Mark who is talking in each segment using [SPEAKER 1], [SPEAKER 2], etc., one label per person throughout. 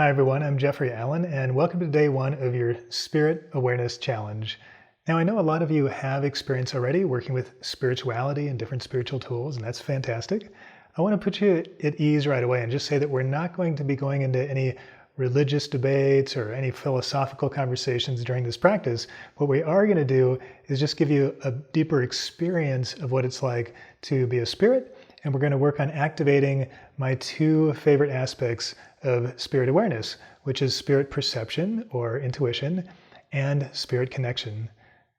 [SPEAKER 1] Hi everyone, I'm Jeffrey Allen and welcome to day one of your Spirit Awareness Challenge. Now I know a lot of you have experience already working with spirituality and different spiritual tools, and that's fantastic. I want to put you at ease right away and just say that we're not going to be going into any religious debates or any philosophical conversations during this practice. What we are going to do is just give you a deeper experience of what it's like to be a spirit, and we're going to work on activating my two favorite aspects of spirit awareness, which is spirit perception or intuition and spirit connection.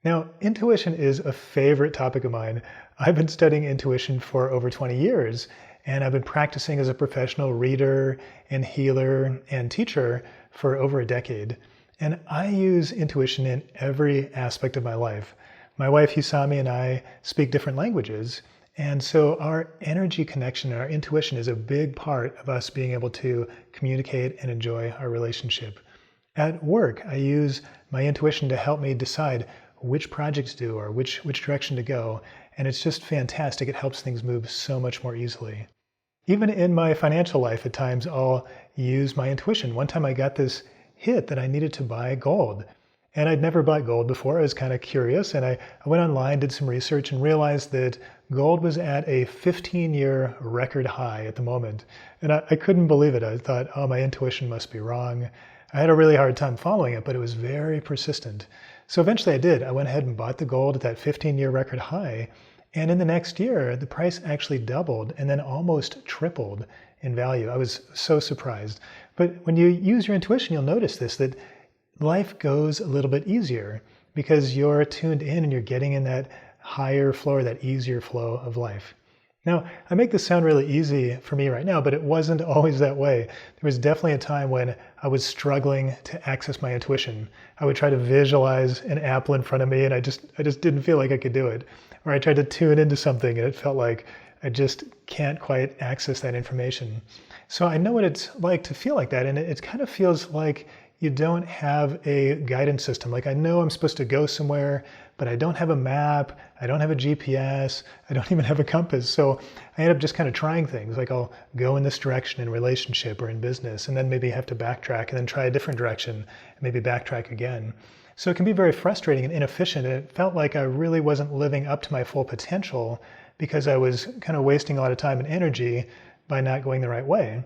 [SPEAKER 1] Now, intuition is a favorite topic of mine. I've been studying intuition for over 20 years, and I've been practicing as a professional reader and healer and teacher for over a decade. And I use intuition in every aspect of my life. My wife Hisami and I speak different languages, and so our energy connection and our intuition is a big part of us being able to communicate and enjoy our relationship. At work, I use my intuition to help me decide which projects to do or which direction to go. And it's just fantastic. It helps things move so much more easily. Even in my financial life, at times I'll use my intuition. One time I got this hit that I needed to buy gold. And I'd never bought gold before. I was kind of curious, and I went online, did some research, and realized that gold was at a 15-year record high at the moment. And I couldn't believe it. I thought, oh, my intuition must be wrong. I had a really hard time following it, but it was very persistent. So eventually I did. I went ahead and bought the gold at that 15-year record high. And in the next year, the price actually doubled and then almost tripled in value. I was so surprised. But when you use your intuition, you'll notice this, that life goes a little bit easier because you're tuned in and you're getting in that higher flow or that easier flow of life. Now, I make this sound really easy for me right now, but it wasn't always that way. There was definitely a time when I was struggling to access my intuition. I would try to visualize an apple in front of me and I just didn't feel like I could do it. Or I tried to tune into something and it felt like I just can't quite access that information. So I know what it's like to feel like that, and it kind of feels like you don't have a guidance system. Like I know I'm supposed to go somewhere, but I don't have a map, I don't have a GPS, I don't even have a compass. So I end up just kind of trying things. Like I'll go in this direction in relationship or in business, and then maybe have to backtrack and then try a different direction and maybe backtrack again. So it can be very frustrating and inefficient. And it felt like I really wasn't living up to my full potential because I was kind of wasting a lot of time and energy by not going the right way.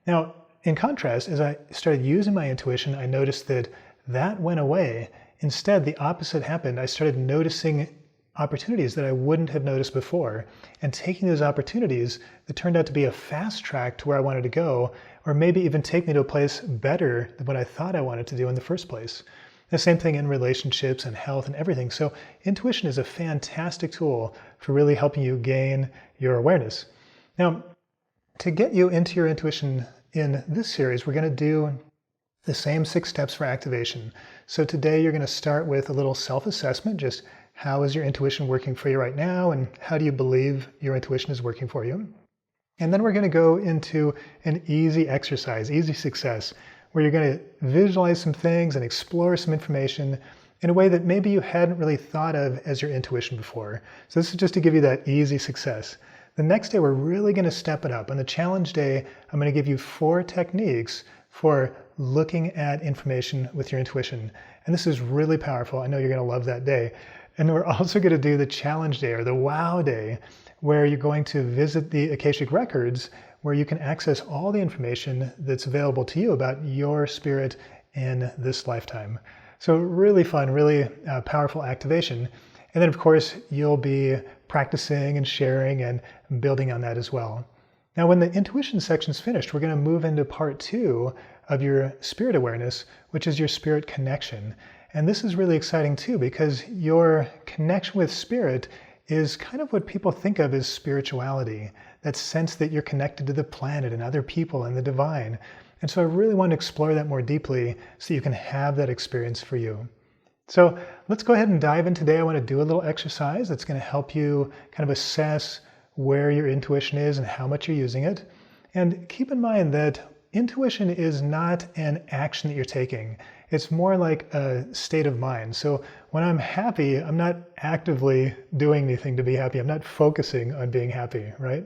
[SPEAKER 1] Now, in contrast, as I started using my intuition, I noticed that that went away. Instead, the opposite happened. I started noticing opportunities that I wouldn't have noticed before, and taking those opportunities that turned out to be a fast track to where I wanted to go, or maybe even take me to a place better than what I thought I wanted to do in the first place. The same thing in relationships and health and everything. So intuition is a fantastic tool for really helping you gain your awareness. Now, to get you into your intuition in this series, we're going to do the same 6 steps for activation. So today you're going to start with a little self-assessment, just how is your intuition working for you right now, and how do you believe your intuition is working for you? And then we're going to go into an easy exercise, easy success, where you're going to visualize some things and explore some information in a way that maybe you hadn't really thought of as your intuition before. So this is just to give you that easy success. The next day, we're really going to step it up. On the challenge day, I'm going to give you 4 techniques for looking at information with your intuition. And this is really powerful. I know you're going to love that day. And we're also going to do the challenge day or the wow day, where you're going to visit the Akashic Records, where you can access all the information that's available to you about your spirit in this lifetime. So really fun, really powerful activation. And then, of course, you'll be practicing and sharing and building on that as well. Now, when the intuition section is finished, we're going to move into part 2 of your spirit awareness, which is your spirit connection. And this is really exciting too, because your connection with spirit is kind of what people think of as spirituality, that sense that you're connected to the planet and other people and the divine. And so I really want to explore that more deeply so you can have that experience for you. So let's go ahead and dive in today. I want to do a little exercise that's going to help you kind of assess where your intuition is and how much you're using it. And keep in mind that intuition is not an action that you're taking. It's more like a state of mind. So when I'm happy, I'm not actively doing anything to be happy. I'm not focusing on being happy, right?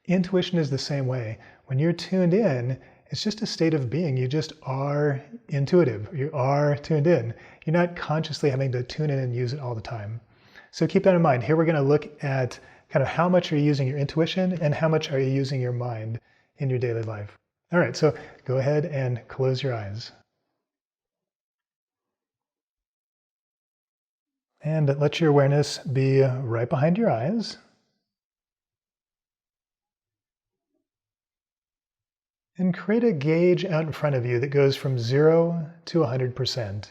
[SPEAKER 1] Intuition is the same way. When you're tuned in It's just a state of being. You just are intuitive. You are tuned in. You're not consciously having to tune in and use it all the time. So keep that in mind. Here we're going to look at kind of how much are you using your intuition and how much are you using your mind in your daily life. All right, so go ahead and close your eyes. And let your awareness be right behind your eyes. And create a gauge out in front of you that goes from 0 to 100%.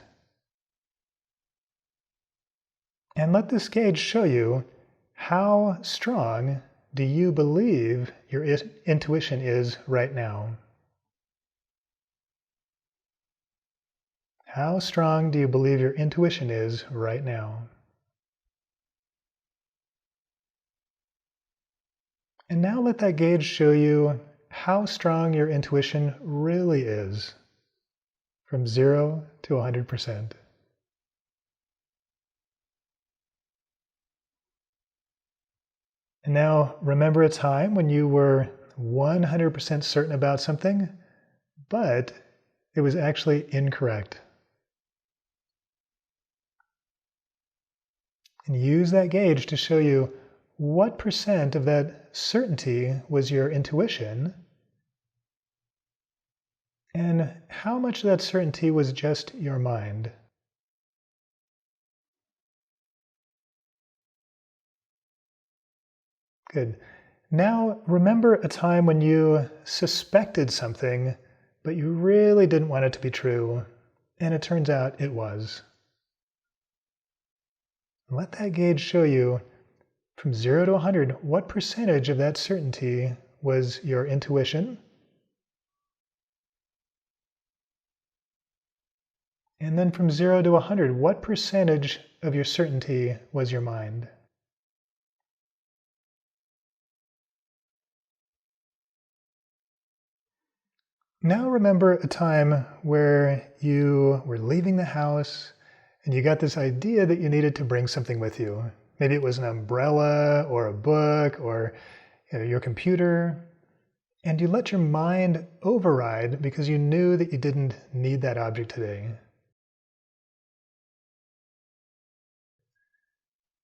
[SPEAKER 1] And let this gauge show you how strong do you believe your intuition is right now. How strong do you believe your intuition is right now? And now let that gauge show you how strong your intuition really is, from 0 to 100%. And now remember a time when you were 100% certain about something, but it was actually incorrect. And use that gauge to show you what percent of that certainty was your intuition, and how much of that certainty was just your mind. Good. Now remember a time when you suspected something, but you really didn't want it to be true, and it turns out it was. Let that gauge show you from 0 to 100, what percentage of that certainty was your intuition? And then from 0 to 100, what percentage of your certainty was your mind? Now remember a time where you were leaving the house and you got this idea that you needed to bring something with you. Maybe it was an umbrella or a book or your computer. And you let your mind override because you knew that you didn't need that object today.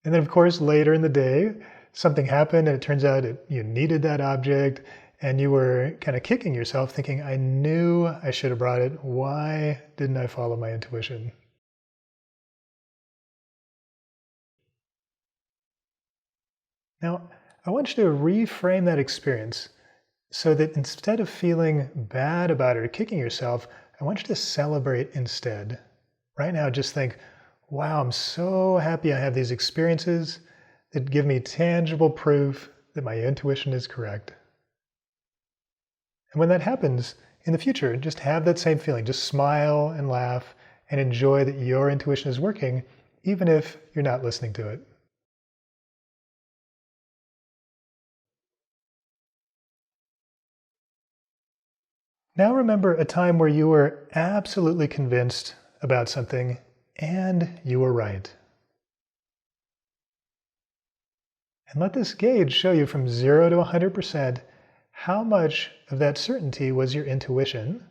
[SPEAKER 1] And then of course later in the day, something happened and it turns out you needed that object and you were kind of kicking yourself thinking, I knew I should have brought it. Why didn't I follow my intuition? Now, I want you to reframe that experience so that instead of feeling bad about it or kicking yourself, I want you to celebrate instead. Right now, just think, wow, I'm so happy I have these experiences that give me tangible proof that my intuition is correct. And when that happens, in the future, just have that same feeling. Just smile and laugh and enjoy that your intuition is working, even if you're not listening to it. Now remember a time where you were absolutely convinced about something and you were right. And let this gauge show you from 0 to 100% how much of that certainty was your intuition,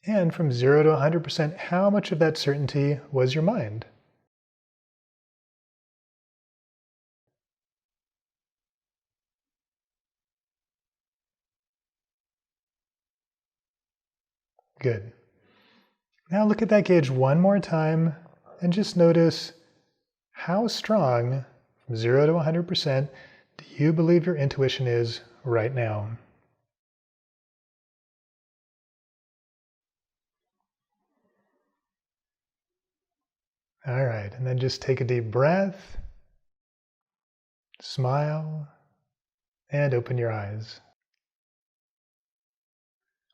[SPEAKER 1] and from 0 to 100% how much of that certainty was your mind. Good. Now look at that gauge one more time and just notice how strong, from 0 to 100%, do you believe your intuition is right now? All right, and then just take a deep breath, smile, and open your eyes.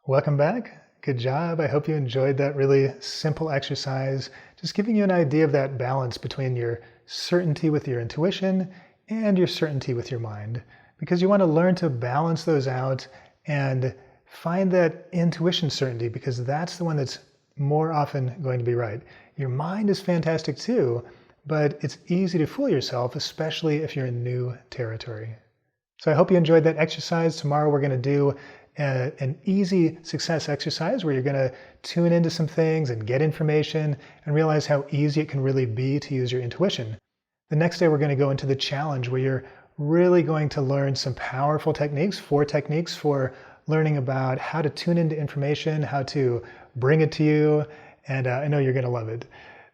[SPEAKER 1] Welcome back. Good job. I hope you enjoyed that really simple exercise, just giving you an idea of that balance between your certainty with your intuition and your certainty with your mind, because you want to learn to balance those out and find that intuition certainty, because that's the one that's more often going to be right. Your mind is fantastic too, but it's easy to fool yourself, especially if you're in new territory. So I hope you enjoyed that exercise. Tomorrow we're going to do an easy success exercise where you're going to tune into some things and get information and realize how easy it can really be to use your intuition. The next day we're going to go into the challenge where you're really going to learn some powerful techniques, 4 techniques for learning about how to tune into information, how to bring it to you, and I know you're going to love it.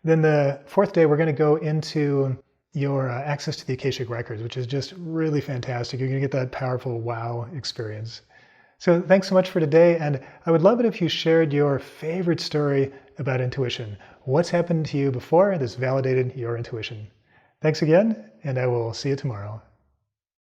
[SPEAKER 1] Then the 4th day we're going to go into your access to the Akashic Records, which is just really fantastic. You're going to get that powerful wow experience. So thanks so much for today, and I would love it if you shared your favorite story about intuition. What's happened to you before that's validated your intuition? Thanks again, and I will see you tomorrow.